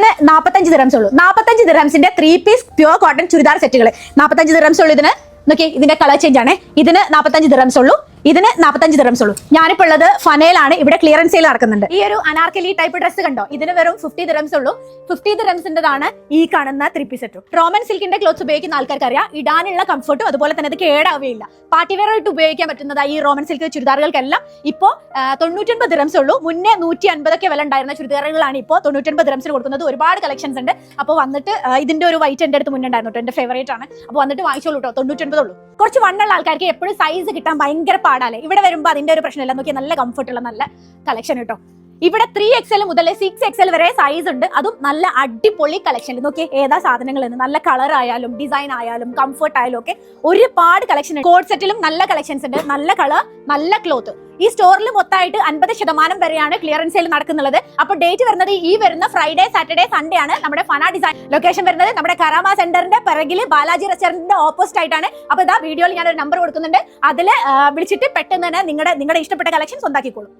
ഇതിന് 45 ദിർഹംസ് ഉള്ളൂ. 45 ദിർഹംസിന്റെ 3 piece pure cotton churidar സെറ്റുകൾ 45 ദിർഹംസ് ഉള്ളൂ. ഇതിന് നോക്കി, ഇതിന്റെ കളർ ചേഞ്ച് ആണ്. ഇതിന് 45 ദിർഹംസ് ഉള്ളൂ. ഇതിന് 45 ദിർഹംസ് ഉള്ളൂ. ഞാനിപ്പോൾ ഉള്ളത് ഫനയിലാണ്. ഇവിടെ ക്ലിയറൻസ് സെയിൽ നടക്കുന്നുണ്ട്. ഈ ഒരു അനാർക്കലി ടൈപ്പ് ഡ്രസ്സ് കണ്ടോ, ഇതിന് വെറും 50 ദിർഹംസ് ഉള്ളൂ. 50 ദിർഹംസിന്റെതാണ് ഈ കാണുന്ന 3 പീസ് സെറ്റും. റോമൻ സിൽക്കിന്റെ ക്ലോത്ത്സ് ഉപയോഗിക്കുന്ന ആൾക്കാർക്ക് അറിയാം, ഇടാനുള്ള കംഫർട്ടും അതുപോലെ തന്നെ അത് കേടാവുകയില്ല. പാർട്ടി വെയർ ആയിട്ട് ഉപയോഗിക്കാൻ പറ്റുന്നതായി ഈ റോമൻ സിൽക്ക് ചുരിദാറുകൾക്കെല്ലാം ഇപ്പോൾ 99 ദിർഹംസ് ഉള്ളൂ. മുന്നേ 150 വില ഉണ്ടായിരുന്ന ചുരിദാറുകളാണ് ഇപ്പോൾ 99 ദിർഹംസിന് കൊടുക്കുന്നത്. ഒരുപാട് കളക്ഷൻസ് ഉണ്ട്. അപ്പോൾ വന്നിട്ട് ഇതിന്റെ ഒരു വൈറ്റ് എന്റെ അടുത്ത് മുന്നേ ഉണ്ടായിരുന്നു, എന്റെ ഫേവറേറ്റ് ആണ്. അപ്പോൾ വന്നിട്ട് വാങ്ങിച്ചോളൂ കേട്ടോ, 99 ഉള്ളൂ. കുറച്ച് വണ്ണുള്ള ആൾക്കാർക്ക് എപ്പോഴും സൈസ് കിട്ടാൻ ഭയങ്കര പാടാല്ലേ. ഇവിടെ വരുമ്പോൾ അതിന്റെ ഒരു പ്രശ്നമില്ല. നോക്കിയാൽ നല്ല കംഫർട്ടുള്ള നല്ല കളക്ഷൻ കേട്ടോ. ഇവിടെ 3XL മുതൽ 6XL വരെ സൈസ് ഉണ്ട്. അതും നല്ല അടിപൊളി കളക്ഷൻ. നോക്കിയേ ഏതാ സാധനങ്ങൾ എന്ന്. നല്ല കളർ ആയാലും ഡിസൈൻ ആയാലും കംഫർട്ട് ആയാലും ഒക്കെ ഒരുപാട് കളക്ഷൻ ഉണ്ട്. കോഡ് സെറ്റിലും നല്ല കളക്ഷൻസ് ഉണ്ട്. നല്ല കളർ, നല്ല ക്ലോത്ത്. ഈ സ്റ്റോറിൽ മൊത്തമായിട്ട് 50% വരെയാണ് ക്ലിയറൻസ് സെയിൽ നടക്കുന്നത്. അപ്പോൾ ഡേറ്റ് വരുന്നത് ഈ വരുന്ന ഫ്രൈഡേ, സാറ്റർഡേ, സൺഡേ ആണ്. നമ്മുടെ ഫന ഡിസൈൻ ലൊക്കേഷൻ വരുന്നത് നമ്മുടെ കരാമ സെന്ററിന്റെ പിറകിൽ ബാലാജി റെസ്റ്റോറന്റിന്റെ ഓപ്പോസിറ്റ് ആയിട്ടാണ്. അപ്പോൾ ഇതാ വീഡിയോയിൽ ഞാനൊരു നമ്പർ കൊടുക്കുന്നുണ്ട്. അതിൽ വിളിച്ചിട്ട് പെട്ടെന്ന് തന്നെ നിങ്ങളുടെ ഇഷ്ടപ്പെട്ട കളക്ഷൻ സ്വന്താക്കിക്കോളും.